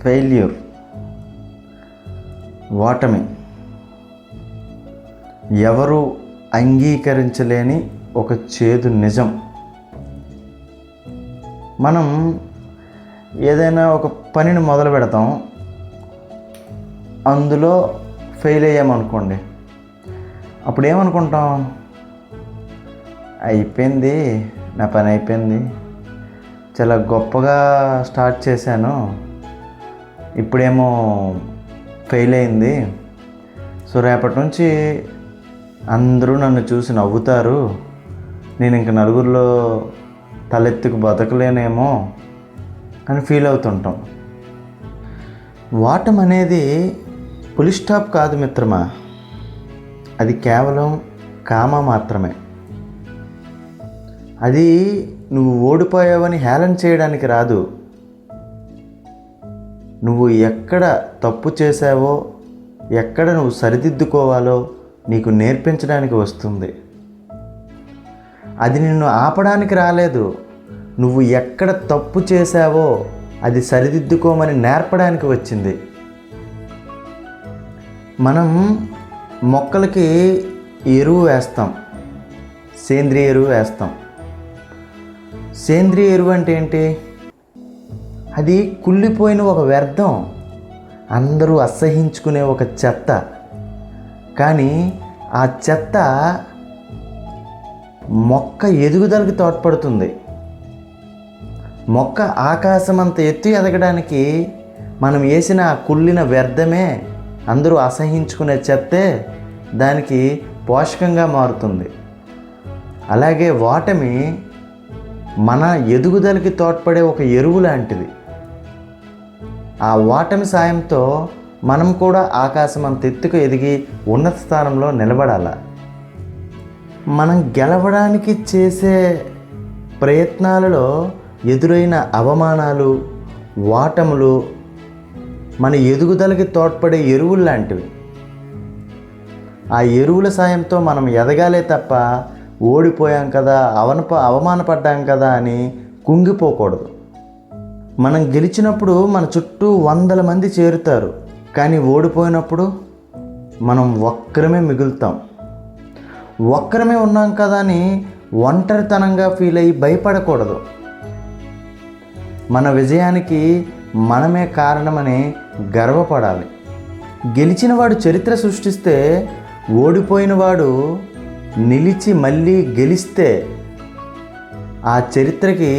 Failure, ఓటమి ఎవరు అంగీకరించలేని ఒక చేదు నిజం. మనం ఏదైనా ఒక పనిని మొదలు పెడతాం, అందులో ఫెయిల్ అయ్యామనుకోండి, అప్పుడు ఏమనుకుంటాం? అయిపోయింది, నా పని అయిపోయింది, చాలా గొప్పగా స్టార్ట్ చేశాను, ఇప్పుడేమో ఫెయిల్ అయింది, సో రేపటి నుంచి అందరూ నన్ను చూసి నవ్వుతారు, నేను ఇంక నలుగురిలో తలెత్తుకు బతకలేనేమో అని ఫీల్ అవుతుంటాం. ఓటమి అనేది ఫుల్ స్టాప్ కాదు మిత్రమా, అది కేవలం కామా మాత్రమే. అది నువ్వు ఓడిపోయావని హేళన చేయడానికి రాదు. నువ్వు ఎక్కడ తప్పు చేశావో, ఎక్కడ నువ్వు సరిదిద్దుకోవాలో నీకు నేర్పించడానికి వస్తుంది. అది నిన్ను ఆపడానికి రాలేదు. నువ్వు ఎక్కడ తప్పు చేశావో అది సరిదిద్దుకోమని నేర్పడానికి వచ్చింది. మనం మొక్కలకి ఎరువు వేస్తాం, సేంద్రియ ఎరువు వేస్తాం. సేంద్రియ ఎరువు అంటే ఏంటి? అది కుళ్ళిపోయిన ఒక వ్యర్థం, అందరూ అసహించుకునే ఒక చెత్త. కానీ ఆ చెత్త మొక్క ఎదుగుదలకు తోడ్పడుతుంది. మొక్క ఆకాశం అంత ఎత్తు ఎదగడానికి మనం వేసిన ఆ కుళ్ళిన వ్యర్థమే, అందరూ అసహించుకునే చెత్తే దానికి పోషకంగా మారుతుంది. అలాగే ఓటమి మన ఎదుగుదలకి తోడ్పడే ఒక ఎరువు లాంటిది. ఆ ఓటమి సాయంతో మనం కూడా ఆకాశం అంత ఎత్తుకు ఎదిగి ఉన్నత స్థానంలో నిలబడాల. మనం గెలవడానికి చేసే ప్రయత్నాలలో ఎదురైన అవమానాలు, ఓటములు మన ఎదుగుదలకి తోడ్పడే ఎరువులు లాంటివి. ఆ ఎరువుల సాయంతో మనం ఎదగాలే తప్ప ఓడిపోయాం కదా, అవమానపడ్డాం కదా అని కుంగిపోకూడదు. మనం గెలిచినప్పుడు మన చుట్టూ 100 మంది చేరుతారు, కానీ ఓడిపోయినప్పుడు మనం ఒక్కరమే మిగులుతాం. ఒక్కరమే ఉన్నాం కదా అని ఒంటరితనంగా ఫీల్ అయ్యి భయపడకూడదు. మన విజయానికి మనమే కారణమని గర్వపడాలి. గెలిచినవాడు చరిత్ర సృష్టిస్తే, ఓడిపోయినవాడు నిలిచి మళ్ళీ గెలిస్తే ఆ చరిత్రకి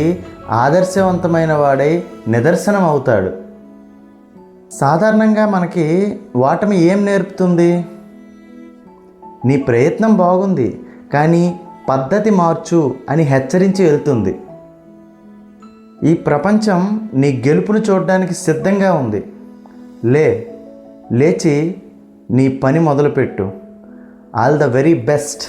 ఆదర్శవంతమైన వాడై నిదర్శనం అవుతాడు. సాధారణంగా మనకి ఓటమి ఏం నేర్పుతుంది? నీ ప్రయత్నం బాగుంది కానీ పద్ధతి మార్చు అని హెచ్చరించి వెళ్తుంది. ఈ ప్రపంచం నీ గెలుపును చూడడానికి సిద్ధంగా ఉంది. లేచి నీ పని మొదలుపెట్టు. All the very best.